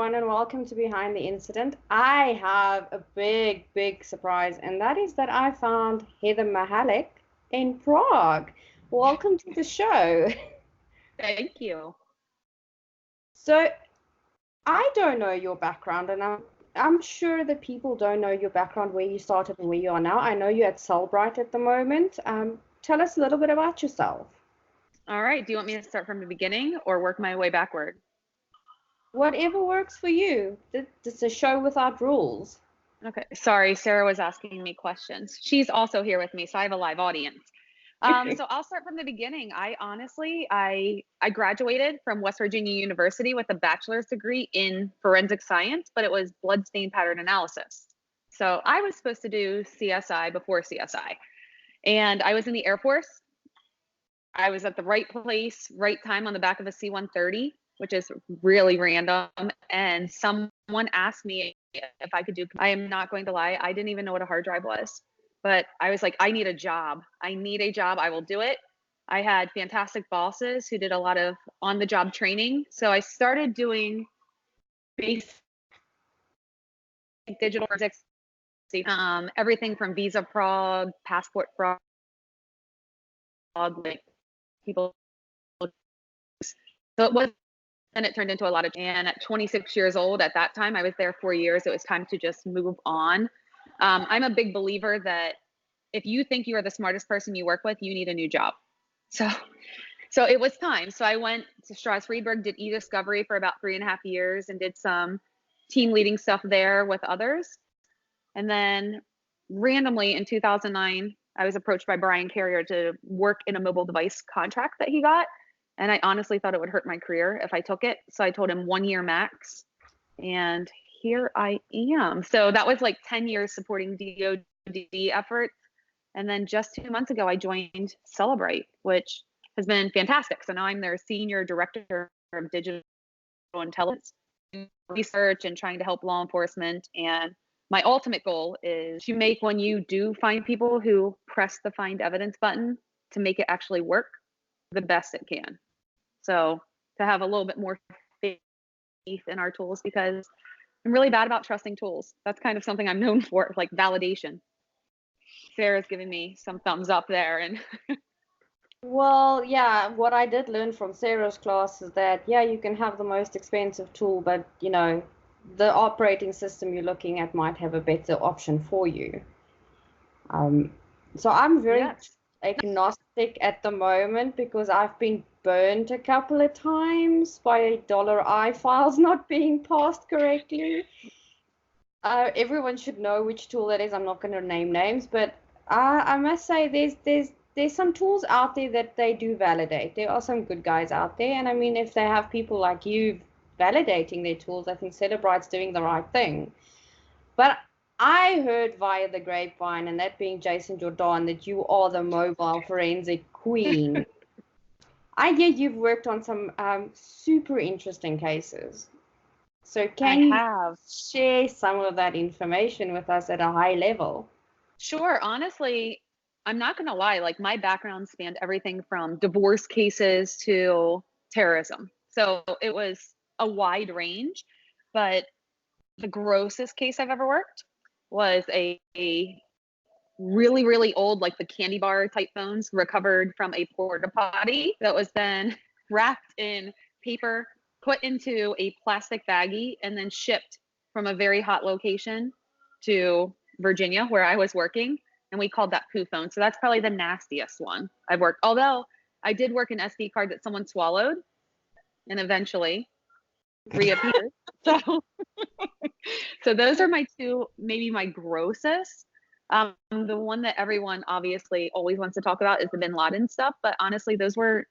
everyone, and welcome to Behind the Incident. I have a big surprise, and that is that I found Heather Mahalik in Prague. Welcome to the show. Thank you. So, I don't know your background, and I'm sure that people don't know your background, where you started and where you are now. I know you're at Cellbrite at the moment. Tell us a little bit about yourself. All right. Do you want me to start from the beginning or work my way backward? Whatever works for you. This is a show without rules. Okay. Sorry, Sarah was asking me questions. She's also here with me, so I have a live audience. So I'll start from the beginning. I honestly, I graduated from West Virginia University with a bachelor's degree in forensic science, but it was blood stain pattern analysis. So I was supposed to do CSI before CSI, and I was in the Air Force. I was at the right place, right time on the back of a C-130, which is really random. And someone asked me if I could do, I am not going to lie, I didn't even know what a hard drive was. But I was like, I need a job. I need a job. I will do it. I had fantastic bosses who did a lot of on the job training. So I started doing basic digital forensics, everything from visa fraud, passport fraud, like people. So it was, and it turned into a lot of, and at 26 years old, at that time, I was there 4 years. It was time to just move on. I'm a big believer that if you think you are the smartest person you work with, you need a new job. So it was time. So I went to Strasbourg, did e-discovery for about 3.5 years and did some team leading stuff there with others. And then randomly in 2009, I was approached by Brian Carrier to work in a mobile device contract that he got. And I honestly thought it would hurt my career if I took it. So I told him 1 year max. And here I am. So that was like 10 years supporting DoD efforts. And then just 2 months ago, I joined Celebrate, which has been fantastic. So now I'm their senior director of digital intelligence research and trying to help law enforcement. And my ultimate goal is to make, when you do find people who press the find evidence button, to make it actually work the best it can. So to have a little bit more faith in our tools, because I'm really bad about trusting tools. That's kind of something I'm known for, like validation. Sarah's giving me some thumbs up there. And Well, yeah, what I did learn from Sarah's class is that, yeah, you can have the most expensive tool, but, the operating system you're looking at might have a better option for you. So I'm very yes. agnostic at the moment because I've been burned a couple of times by $I files not being passed correctly. Everyone should know which tool that is. I'm not going to name names, but I must say there's some tools out there that they do validate. There are some good guys out there, and I mean, if they have people like you validating their tools, I think Celebrite's doing the right thing. But I heard via the grapevine, and that being Jason Jordan, that you are the mobile forensic queen. I hear you've worked on some super interesting cases. So can you share some of that information with us at a high level? Sure. Honestly, I'm not going to lie. Like, my background spanned everything from divorce cases to terrorism. So it was a wide range. But the grossest case I've ever worked was a really old, like the candy bar type phones, recovered from a porta potty that was then wrapped in paper, put into a plastic baggie, and then shipped from a very hot location to Virginia, where I was working. And we called that poo phone. So that's probably the nastiest one I've worked. Although I did work an SD card that someone swallowed and eventually reappeared. So those are my two, maybe my grossest. The one that everyone obviously always wants to talk about is the Bin Laden stuff. But honestly, those were,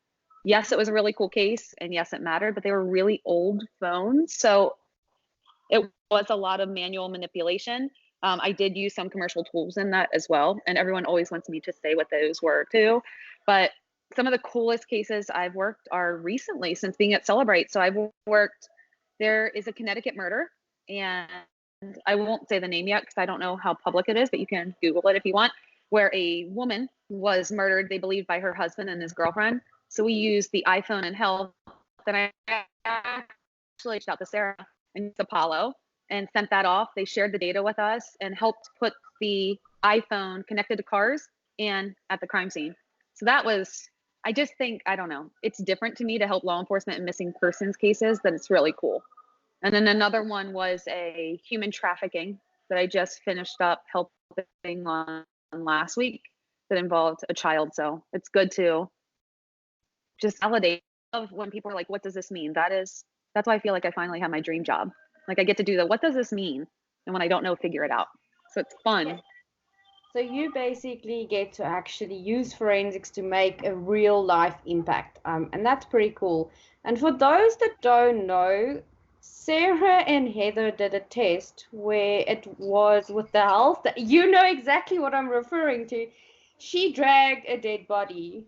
yes, it was a really cool case, and yes, it mattered, but they were really old phones. So it was a lot of manual manipulation. I did use some commercial tools in that as well. And everyone always wants me to say what those were too. But some of the coolest cases I've worked are recently, since being at Celebrate. So I've worked, there is a Connecticut murder, and I won't say the name yet because I don't know how public it is, but you can Google it if you want, where a woman was murdered, they believe, by her husband and his girlfriend. So we used the iPhone and health. Then I actually reached out to Sarah and Apollo and sent that off. They shared the data with us and helped put the iPhone connected to cars and at the crime scene. So that was, I just think, I don't know, it's different to me to help law enforcement in missing persons cases, that it's really cool. And then another one was a human trafficking that I just finished up helping on last week that involved a child. So it's good to just validate of when people are like, what does this mean? That's why I feel like I finally have my dream job. Like I get to do the, what does this mean? And when I don't know, figure it out. So it's fun. So you basically get to actually use forensics to make a real life impact. And that's pretty cool. And for those that don't know, Sarah and Heather did a test where it was with the health. You know exactly what I'm referring to. She dragged a dead body,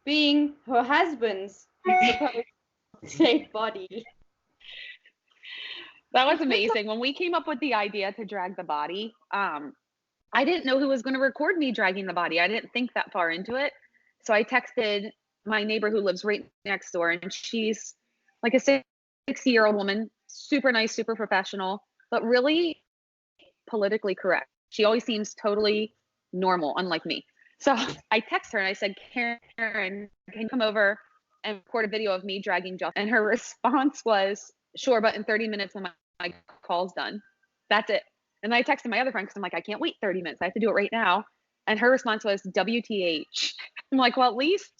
being her husband's supposed dead body. That was amazing. When we came up with the idea to drag the body, I didn't know who was going to record me dragging the body. I didn't think that far into it. So I texted my neighbor who lives right next door, and she's like a 60-year-old woman, super nice, super professional, but really politically correct. She always seems totally normal, unlike me. So I text her and I said, Karen, can you come over and record a video of me dragging Justin? And her response was, sure, but in 30 minutes when my call's done. That's it. And I texted my other friend because I'm like, I can't wait 30 minutes. I have to do it right now. And her response was WTH. I'm like, well, at least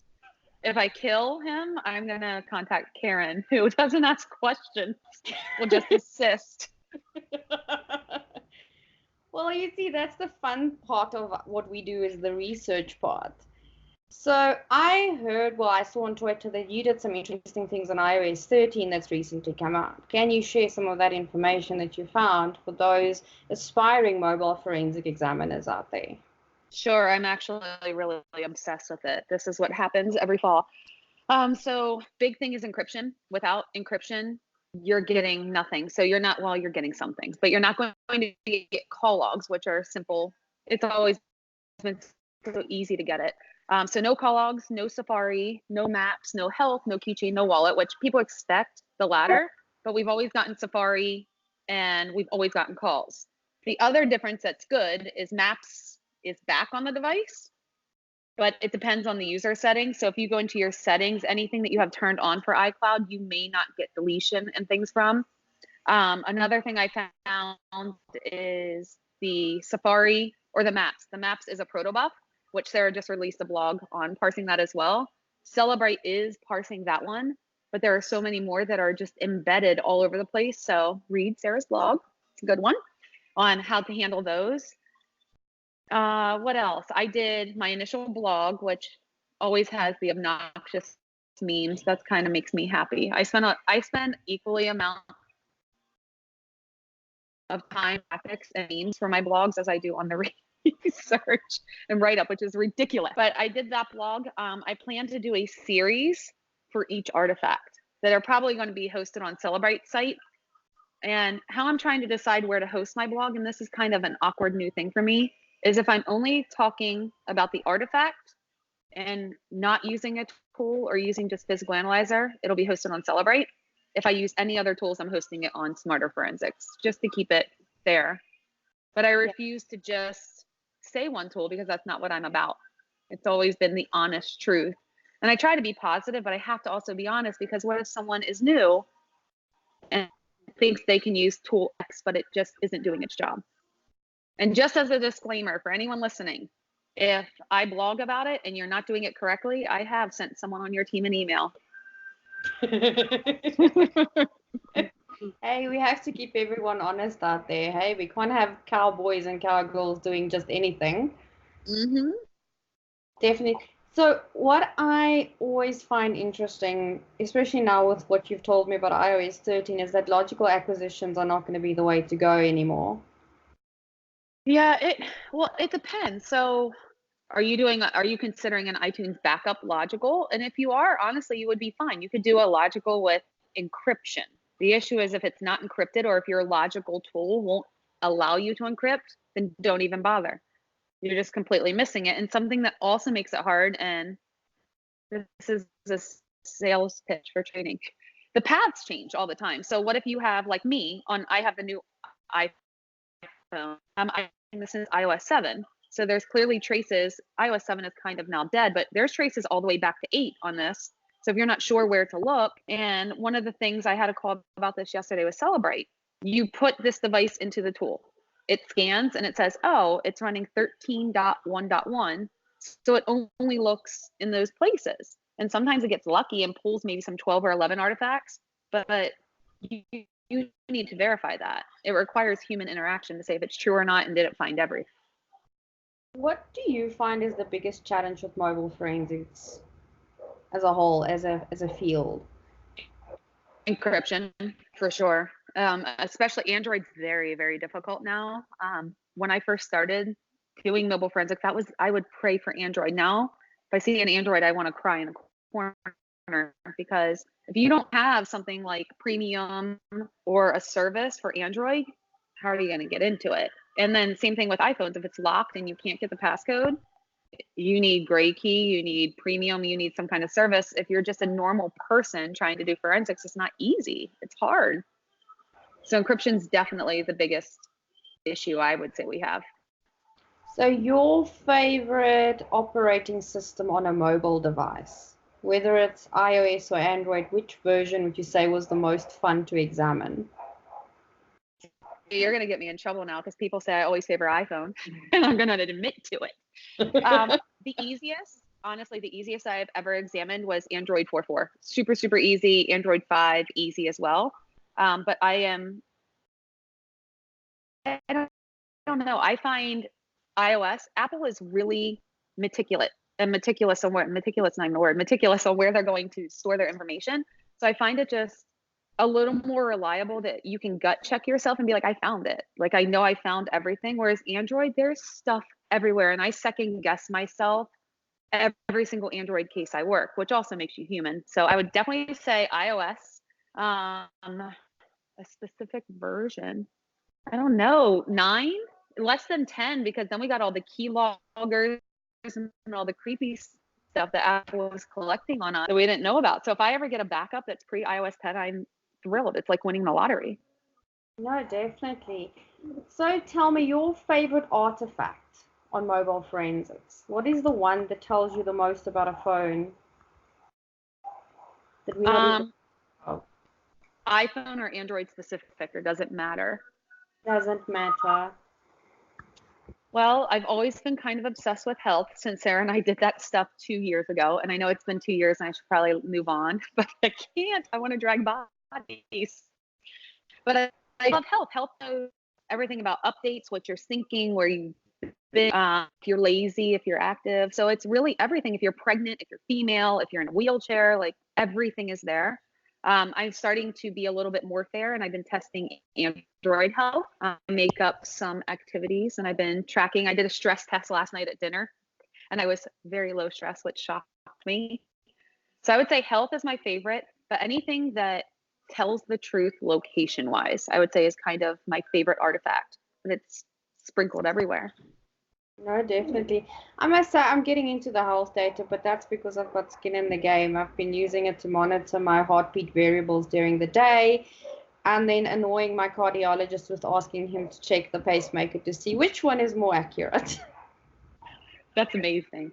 if I kill him, I'm going to contact Karen, who doesn't ask questions, will just assist. Well, you see, that's the fun part of what we do is the research part. So I heard, well, I saw on Twitter that you did some interesting things on iOS 13 that's recently come out. Can you share some of that information that you found for those aspiring mobile forensic examiners out there? Sure, I'm actually really obsessed with it. This is what happens every fall. So big thing is encryption. Without encryption, you're getting nothing. So you're not, well, you're getting some things, but you're not going to get call logs, which are simple. It's always been so easy to get it. So no call logs, no Safari, no maps, no health, no keychain, no wallet, which people expect the latter, but we've always gotten Safari and we've always gotten calls. The other difference that's good is maps is back on the device, but it depends on the user settings. So if you go into your settings, anything that you have turned on for iCloud, you may not get deletion and things from. Another thing I found is the Safari or the maps. The maps is a protobuf, which Sarah just released a blog on parsing that as well. Celebrate is parsing that one, but there are so many more that are just embedded all over the place. So read Sarah's blog. It's a good one on how to handle those. What else? I did my initial blog, which always has the obnoxious memes. That kind of makes me happy. I spend equally amount of time, graphics, and memes for my blogs as I do on the research and write up, which is ridiculous. But I did that blog. I plan to do a series for each artifact that are probably going to be hosted on Celebrate site. And how I'm trying to decide where to host my blog, and this is kind of an awkward new thing for me, is if I'm only talking about the artifact and not using a tool or using just Physical Analyzer, it'll be hosted on Celebrate. If I use any other tools, I'm hosting it on Smarter Forensics, just to keep it there. But I refuse to just say one tool because that's not what I'm about. It's always been the honest truth. And I try to be positive, but I have to also be honest, because what if someone is new and thinks they can use tool X, but it just isn't doing its job? And just as a disclaimer for anyone listening, if I blog about it and you're not doing it correctly, I have sent someone on your team an email. Hey, we have to keep everyone honest out there. Hey, we can't have cowboys and cowgirls doing just anything. Mm-hmm. Definitely. So what I always find interesting, especially now with what you've told me about iOS 13, is that logical acquisitions are not going to be the way to go anymore. Yeah, it depends. So are you considering an iTunes backup logical? And if you are, honestly, you would be fine. You could do a logical with encryption. The issue is if it's not encrypted, or if your logical tool won't allow you to encrypt, then don't even bother. You're just completely missing it. And something that also makes it hard, and this is a sales pitch for training, the paths change all the time. So what if you have, like me, I have the new iPhone. I this is iOS 7. So there's clearly traces. iOS 7 is kind of now dead, but there's traces all the way back to 8 on this. So if you're not sure where to look, and one of the things I had a call about this yesterday was Celebrate. You put this device into the tool. It scans and it says, oh, it's running 13.1.1. So it only looks in those places. And sometimes it gets lucky and pulls maybe some 12 or 11 artifacts, but you need to verify that. It requires human interaction to say if it's true or not and did it find everything. What do you find is the biggest challenge with mobile forensics as a whole, as a field? Encryption, for sure. Especially Android's very, very difficult now. When I first started doing mobile forensics, I would pray for Android. Now, if I see an Android, I want to cry in a corner, because if you don't have something like premium or a service for Android, how are you going to get into it? And then same thing with iPhones. If it's locked and you can't get the passcode, you need Gray Key, you need premium, you need some kind of service. If you're just a normal person trying to do forensics, it's not easy. It's hard. So encryption's definitely the biggest issue I would say we have. So your favorite operating system on a mobile device, whether it's iOS or Android, which version would you say was the most fun to examine? You're going to get me in trouble now because people say I always favor iPhone, and I'm going to admit to it. The easiest, honestly, the easiest I've ever examined was Android 4.4. Super, super easy. Android 5, easy as well. But I don't know. I find iOS, Apple is really meticulous on where they're going to store their information. So I find it just a little more reliable that you can gut check yourself and be like, I found it. Like, I know I found everything. Whereas Android, there's stuff everywhere. And I second guess myself every single Android case I work, which also makes you human. So I would definitely say iOS, a specific version. I don't know, 9, less than 10, because then we got all the key loggers and all the creepy stuff that Apple was collecting on us that we didn't know about. So if I ever get a backup that's pre iOS 10, I'm thrilled. It's like winning the lottery. No, definitely. So tell me your favorite artifact on mobile forensics. What is the one that tells you the most about a phone that we don't even iPhone or Android specific, or does it matter? Doesn't matter. Well, I've always been kind of obsessed with health since Sarah and I did that stuff 2 years ago. And I know it's been 2 years and I should probably move on, but I can't. I want to drag bodies. But I love health. Health knows everything about updates, what you're thinking, where you've been, if you're lazy, if you're active. So it's really everything. If you're pregnant, if you're female, if you're in a wheelchair, like everything is there. I'm starting to be a little bit more fair, and I've been testing Android health. I make up some activities, and I've been tracking. I did a stress test last night at dinner, and I was very low stress, which shocked me. So I would say health is my favorite, but anything that tells the truth location-wise, I would say is kind of my favorite artifact, and it's sprinkled everywhere. No, definitely. I must say I'm getting into the health data, but that's because I've got skin in the game. I've been using it to monitor my heartbeat variables during the day, and then annoying my cardiologist with asking him to check the pacemaker to see which one is more accurate. That's amazing.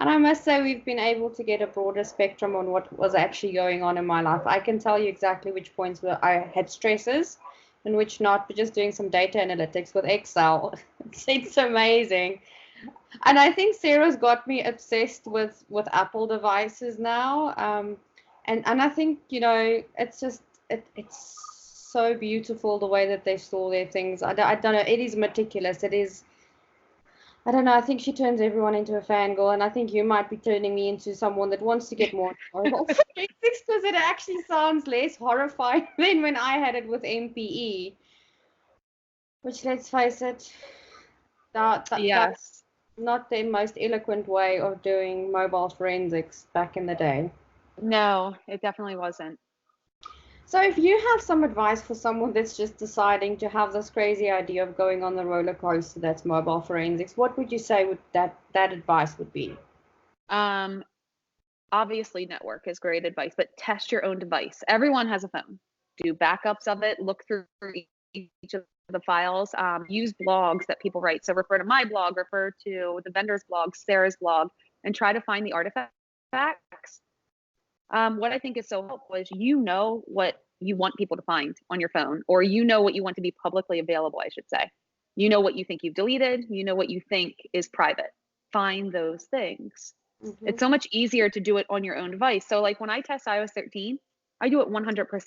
And I must say we've been able to get a broader spectrum on what was actually going on in my life. I can tell you exactly which points where I had stresses and which not, but just doing some data analytics with Excel. It's amazing. And I think Sarah's got me obsessed with Apple devices now. And I think, it's just, it's so beautiful the way that they store their things. I don't know, it is meticulous. It is, I don't know, I think she turns everyone into a fangirl, and I think you might be turning me into someone that wants to get more horrible forensics, because it actually sounds less horrifying than when I had it with MPE. Which, let's face it, that's not the most eloquent way of doing mobile forensics back in the day. No, it definitely wasn't. So if you have some advice for someone that's just deciding to have this crazy idea of going on the roller coaster that's mobile forensics, what would you say that advice would be? obviously network is great advice, but test your own device. Everyone has a phone. Do backups of it, look through each of the files, use blogs that people write. So refer to my blog, refer to the vendor's blog, Sarah's blog, and try to find the artifacts. What I think is so helpful is what you want people to find on your phone, or what you want to be publicly available, I should say. You know what you think you've deleted, what you think is private. Find those things. Mm-hmm. It's so much easier to do it on your own device. So like when I test iOS 13, I do it 100%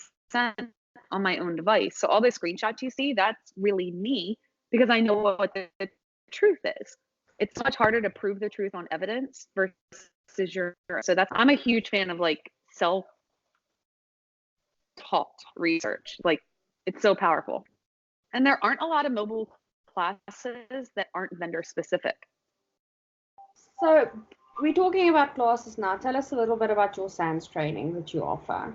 on my own device. So all the screenshots you see, that's really me, because I know what the truth is. It's much harder to prove the truth on evidence versus I'm a huge fan of like self-taught research. Like it's so powerful. And there aren't a lot of mobile classes that aren't vendor specific. So we're talking about classes now. Tell us a little bit about your SANS training that you offer.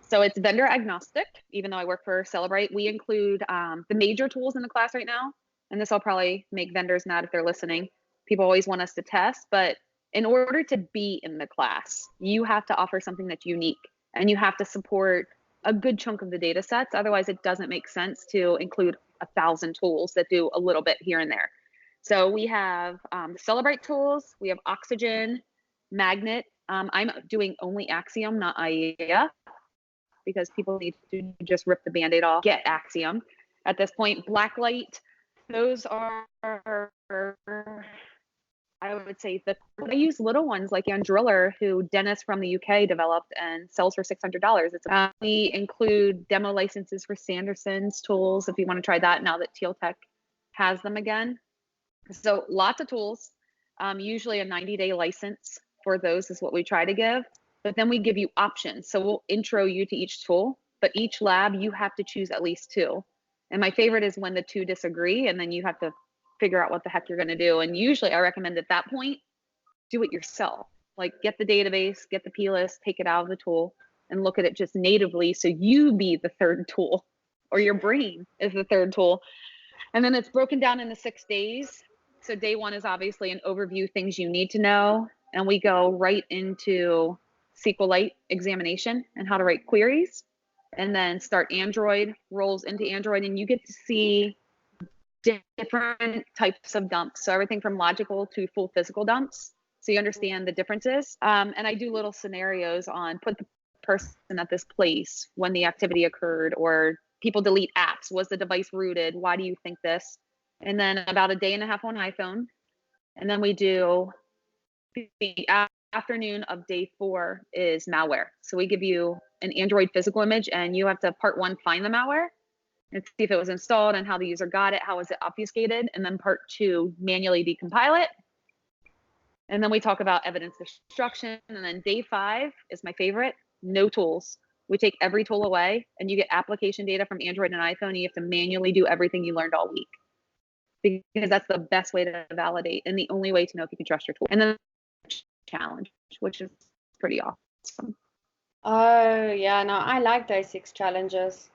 So it's vendor agnostic, even though I work for Celebrate. We include the major tools in the class right now. And this will probably make vendors mad if they're listening. People always want us to test, but in order to be in the class, you have to offer something that's unique, and you have to support a good chunk of the data sets. Otherwise, it doesn't make sense to include 1,000 tools that do a little bit here and there. So we have the Celebrate tools, we have Oxygen, Magnet. I'm doing only Axiom, not IEA, because people need to just rip the Band-Aid off, get Axiom. At this point, Blacklight, those are, I would say, I use little ones like Driller, who Dennis from the UK developed and sells for $600. We include demo licenses for Sanderson's tools if you want to try that now that Teal Tech has them again. So lots of tools, usually a 90-day license for those is what we try to give. But then we give you options. So we'll intro you to each tool, but each lab you have to choose at least 2. And my favorite is when the 2 disagree, and then you have to figure out what the heck you're going to do. And usually I recommend at that point, do it yourself. Like get the database, get the plist, take it out of the tool, and look at it just natively. So you be the 3rd tool, or your brain is the 3rd tool. And then it's broken down into 6 days. So day 1 is obviously an overview, things you need to know. And we go right into SQLite examination and how to write queries, and then start Android, rolls into Android, and you get to see different types of dumps. So everything from logical to full physical dumps. So you understand the differences. And I do little scenarios on put the person at this place when the activity occurred, or people delete apps. Was the device rooted? Why do you think this? And then about a day and a half on iPhone. And then we do the afternoon of day 4 is malware. So we give you an Android physical image, and you have to part 1 find the malware and see if it was installed and how the user got it, how was it obfuscated, and then part 2 manually decompile it. And then we talk about evidence destruction. And then day 5 is my favorite, no tools. We take every tool away, and you get application data from Android and iPhone. And you have to manually do everything you learned all week, because that's the best way to validate and the only way to know if you can trust your tool. And then challenge, which is pretty awesome. Oh yeah, no, I like day 6 challenges.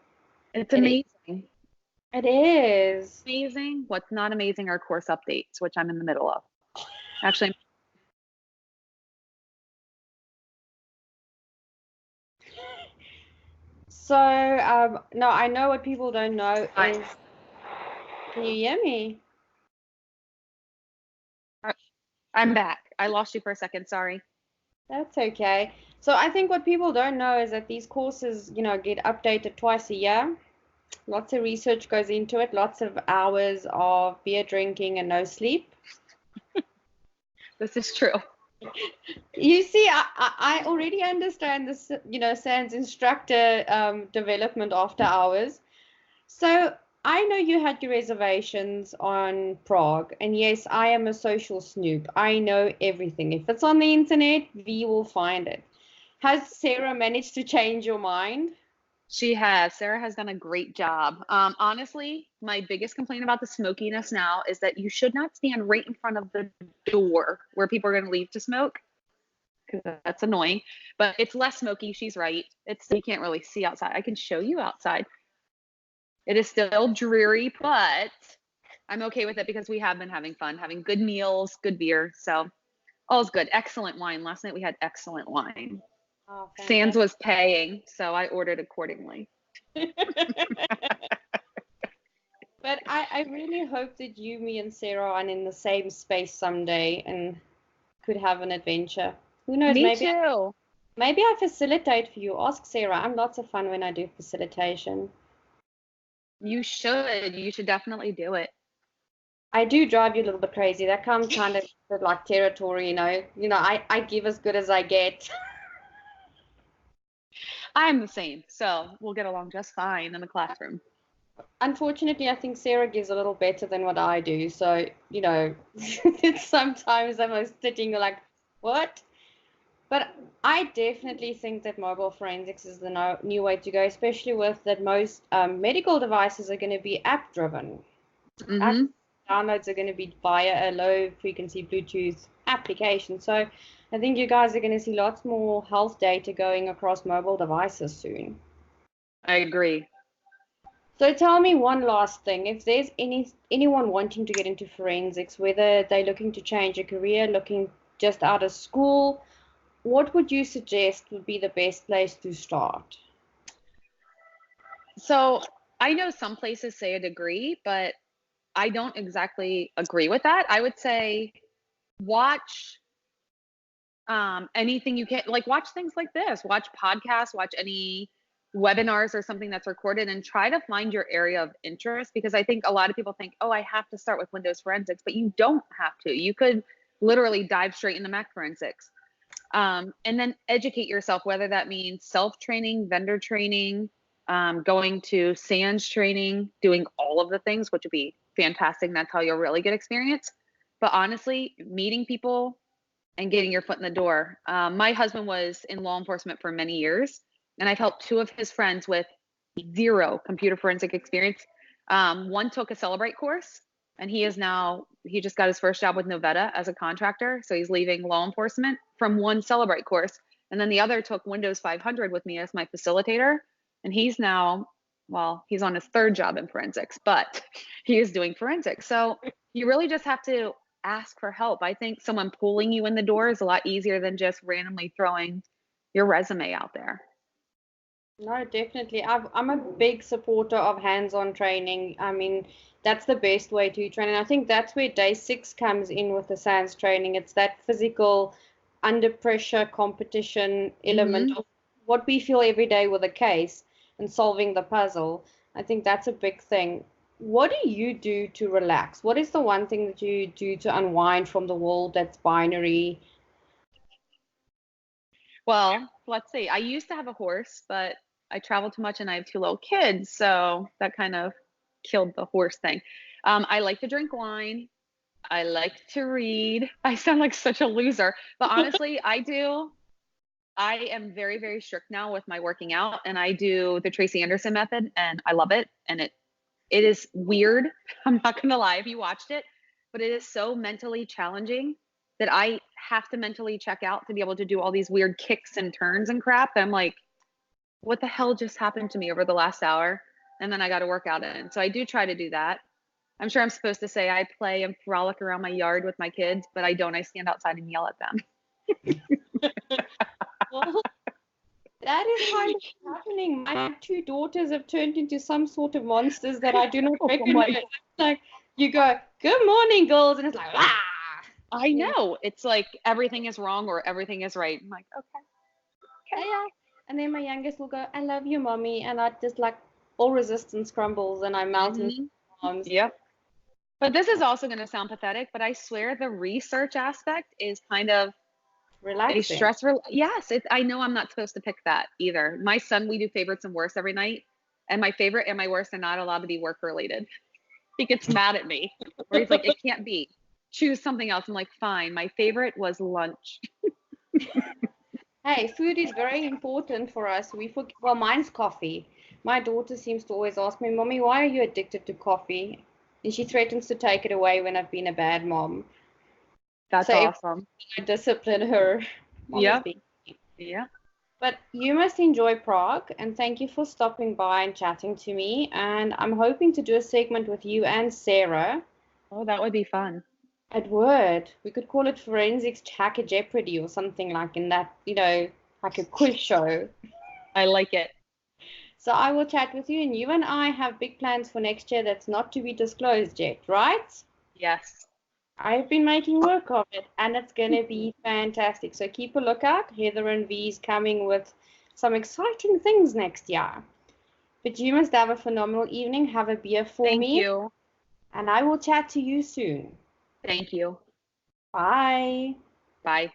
It's amazing. It is amazing. What's not amazing are course updates, which I'm in the middle of. Actually, so no, I know what people don't know is, can you hear me? I'm back. I lost you for a second, sorry. That's okay. So I think what people don't know is that these courses, get updated twice a year. Lots of research goes into it, lots of hours of beer drinking and no sleep. This is true. You see, I already understand this, SANS instructor development after hours. So I know you had your reservations on Prague, and yes, I am a social snoop. I know everything. If it's on the internet, we will find it. Has Sarah managed to change your mind? She has. Sarah has done a great job. Honestly, my biggest complaint about the smokiness now is that you should not stand right in front of the door where people are going to leave to smoke, because that's annoying. But it's less smoky. She's right. You can't really see outside. I can show you outside. It is still dreary, but I'm okay with it because we have been having fun, having good meals, good beer. So All's good. Excellent wine. Last night we had excellent wine. Oh, Sands was paying, so I ordered accordingly. But I really hope that you, me, and Sarah are in the same space someday and could have an adventure. Who knows? Me too. Maybe I facilitate for you. Ask Sarah. I'm lots of fun when I do facilitation. You should. You should definitely do it. I do drive you a little bit crazy. That comes kind of with like territory, you know. I give as good as I get. I'm the same, so we'll get along just fine in the classroom. Unfortunately, I think Sarah gives a little better than what I do. So, sometimes I'm sitting like, what? But I definitely think that mobile forensics is the new way to go, especially with that most medical devices are going to be app-driven. Mm-hmm. Downloads are going to be via a low-frequency Bluetooth application. So I think you guys are going to see lots more health data going across mobile devices soon. I agree. So tell me one last thing. If there's anyone wanting to get into forensics, whether they're looking to change a career, looking just out of school, what would you suggest would be the best place to start? So I know some places say a degree, but I don't exactly agree with that. I would say watch anything you can, like watch things like this, watch podcasts, watch any webinars or something that's recorded, and try to find your area of interest, because I think a lot of people think, oh, I have to start with Windows forensics, but you don't have to. You could literally dive straight into Mac forensics, and then educate yourself, whether that means self-training, vendor training, going to SANS training, doing all of the things, which would be fantastic. And that's how you'll really get experience. But honestly, meeting people and getting your foot in the door. My husband was in law enforcement for many years, and I've helped two of his friends with zero computer forensic experience. One took a Celebrate course, and he just got his first job with Novetta as a contractor. So he's leaving law enforcement from one Celebrate course. And then the other took Windows 500 with me as my facilitator. And he's now, well, he's on his third job in forensics, but he is doing forensics. So you really just have to ask for help. I think someone pulling you in the door is a lot easier than just randomly throwing your resume out there. No, definitely. I'm a big supporter of hands-on training. I mean, that's the best way to train. And I think that's where day 6 comes in with the SANS training. It's that physical, under pressure competition element of what we feel every day with a case and solving the puzzle. I think that's a big thing. What do you do to relax? What is the one thing that you do to unwind from the world that's binary? Well, let's see. I used to have a horse, but I travel too much and I have 2 little kids, so that kind of killed the horse thing. I like to drink wine. I like to read. I sound like such a loser, but honestly, I do. I am very, very strict now with my working out, and I do the Tracy Anderson method, and I love it. And it is weird. I'm not gonna lie if you watched it, but it is so mentally challenging that I have to mentally check out to be able to do all these weird kicks and turns and crap. I'm like, what the hell just happened to me over the last hour? And then I got to work out in. So I do try to do that. I'm sure I'm supposed to say I play and frolic around my yard with my kids, but I don't. I stand outside and yell at them. Well, that is kind of happening. My 2 daughters have turned into some sort of monsters that I do not recognize. Like, you go, good morning, girls, and it's like, ah! I know. It's like everything is wrong or everything is right. I'm like, okay. Yeah. And then my youngest will go, I love you, mommy. And I just like, all resistance crumbles and I melt in arms. Yep. But this is also going to sound pathetic, but I swear the research aspect is kind of relaxing. A stress. Yes. I know I'm not supposed to pick that either. My son, we do favorites and worst every night. And my favorite and my worst are not allowed to be work related. He gets mad at me. Or he's like, it can't be. Choose something else. I'm like, fine. My favorite was lunch. Hey, food is very important for us. Well, mine's coffee. My daughter seems to always ask me, Mommy, why are you addicted to coffee? And she threatens to take it away when I've been a bad mom. That's awesome. I discipline her. Yeah. Yeah. But you must enjoy Prague, and thank you for stopping by and chatting to me. And I'm hoping to do a segment with you and Sarah. Oh, that would be fun. It would. We could call it Forensics Hacker Jeopardy or something like in that, like a quiz show. I like it. So I will chat with you, and you and I have big plans for next year that's not to be disclosed yet, right? Yes. I've been making work of it, and it's going to be fantastic. So keep a lookout. Heather and V's coming with some exciting things next year. But you must have a phenomenal evening. Have a beer for Thank me, you. and I will chat to you soon. Thank you. Bye. Bye.